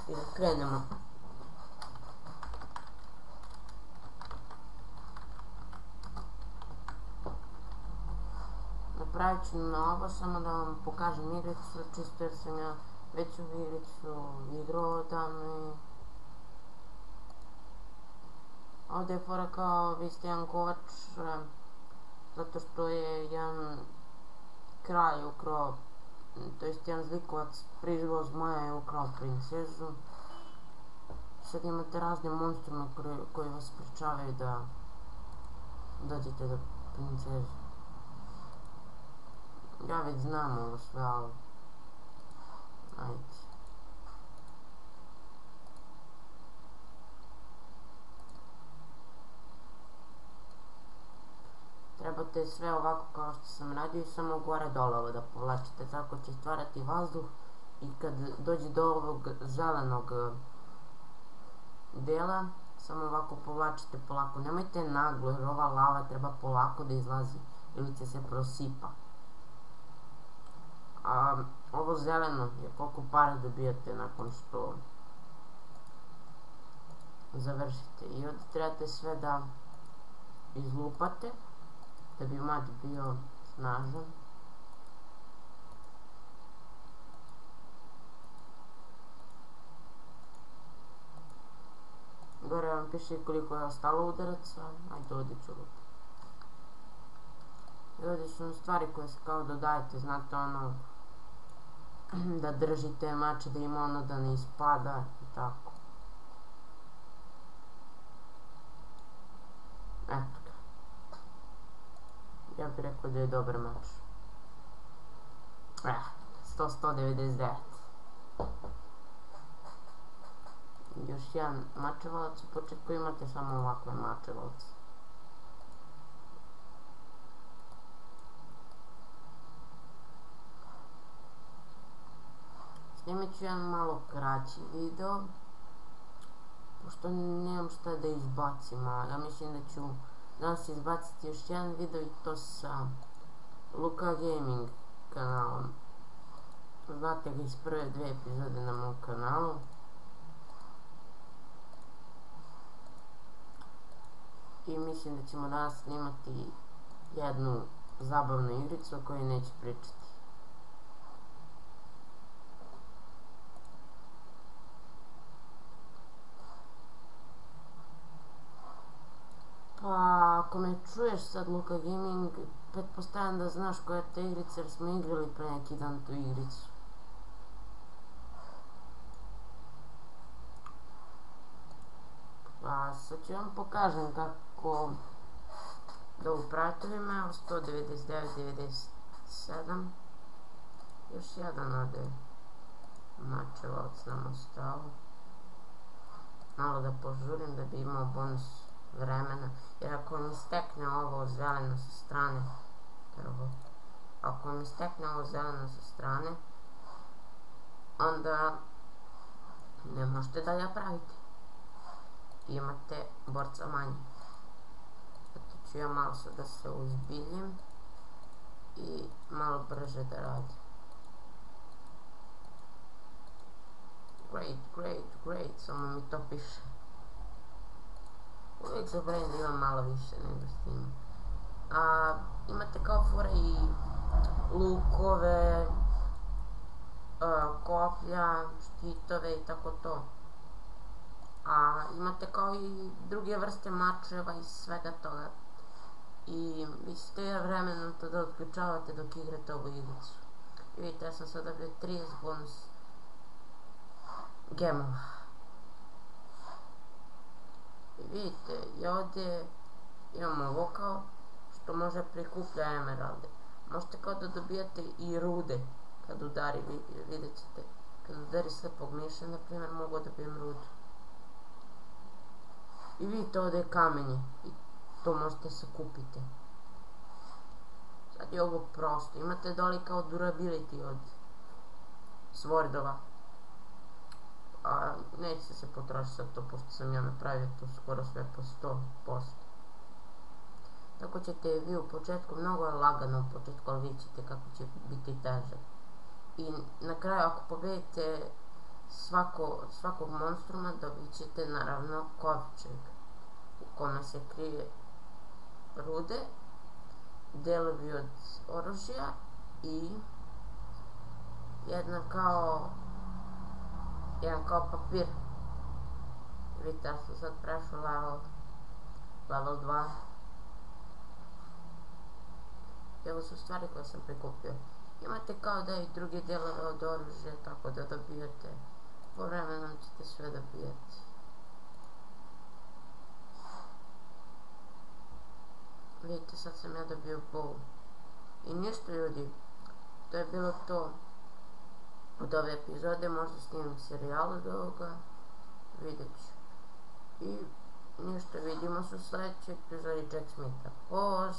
I da krenemo. Napravit ću na ovo samo da vam pokažem igricu, čisto jer sam ja već ovu igricu igrao davno i ovdje je fora kao vi ste jedan kovač zato što je jedan kralj ukrao, to jest jedan zlikovac priživao zmaja i ukrao princezu. Sad imate razne monstrume koji vas sprečavaju da dođete do princeze. Ja već znam ovo sve, ali ajde. Trebate sve ovako kao što sam radio, samo gore dole ovo da povlačite, tako će stvarati vazduh i kad dođe do ovog zelenog dela, samo ovako povlačite polako, nemojte naglo jer ova lava treba polako da izlazi ili će se prosipa. A ovo zeleno je koliko para dobijate nakon što završite i ovdje trebate sve da izlupate da bi mat bio snažan. Gore vam piše koliko je ostalo udaraca, ajde ovdje ću lupati. I ovdje su stvari koje se kao dodajete, znate ono da držite mače, da ima ono da ne ispada i tako. Eto ga. Ja bih rekao da je dobar mač. 199. Još jedan mačevalac, u početku imate samo ovakve mačevalce. Snimit ću jedan malo kraći video, pošto nemam šta da izbacim, a ja mislim da ću danas izbaciti još jedan video i to sa Luka Gaming kanalom. Znate ga iz prve dve epizode na mom kanalu. I mislim da ćemo danas snimati jednu zabavnu igricu o kojoj neću pričati. Pa ako me čuješ sad Luka Gaming, pretpostavljam da znaš koja je ta igrica jer smo igrali pre neki dan tu igricu. Pa sad ću vam pokažem kako da upravite ovime, 199.97. Još jedan ovdje mačevac nam ostao. Malo da požurim da bi imao bonus vremena, jer ako mi stekne ovo zeleno sa strane, ako mi stekne ovo zeleno sa strane, onda ne možete da ga pravite. Imate borca manje. Zato ću ja malo sad da se uzbiljim i malo brže da radim. Great, samo mi to piše. Uvijek zaboravim da imam malo više nego s tim. Imate kao fora i lukove, koplja, štitove i tako to. A imate kao i druge vrste mačeva i svega toga. I vi ćete vremenom to da otključavate dok igrate ovu igricu. I vidite, ja sam sad dobio 30 bonus gemova. I vidite, i ovdje imamo ovo kao što može prikuplja emeralde. Možete kao da dobijate i rude kad udari, vidjet ćete. Kad udari slepog miša, na primjer, mogu da dobijem rudu. I vidite ovdje je kamenje i to možete sakupiti. Sad je ovo prosto, imate doli kao durability od swordova. Neće se potrošiti sad to, pošto sam ja napravio to skoro sve po 100%. Tako ćete vi u početku, mnogo je lagano u početku, ali vidjet ćete kako će biti teže. I na kraju ako pobedite svakog monstruma dobit ćete naravno kovčeg u kome se krije rude, delovi od oružja i jedan kao papir. Vidite, ja sam sad prešao level 2. I ovo su stvari koje sam prikupio. Imate kao da i druge delove od oružja, tako da dobijate. Povremenom ćete sve dobijati. Vidite, sad sam ja dobio bow. I ništa, ljudi, to je bilo to od ove epizode. Možda snimam serijal od ovoga, vidjet ću. I ništa, vidimo se u sledećoj epizodi Jack Smitha. Poš!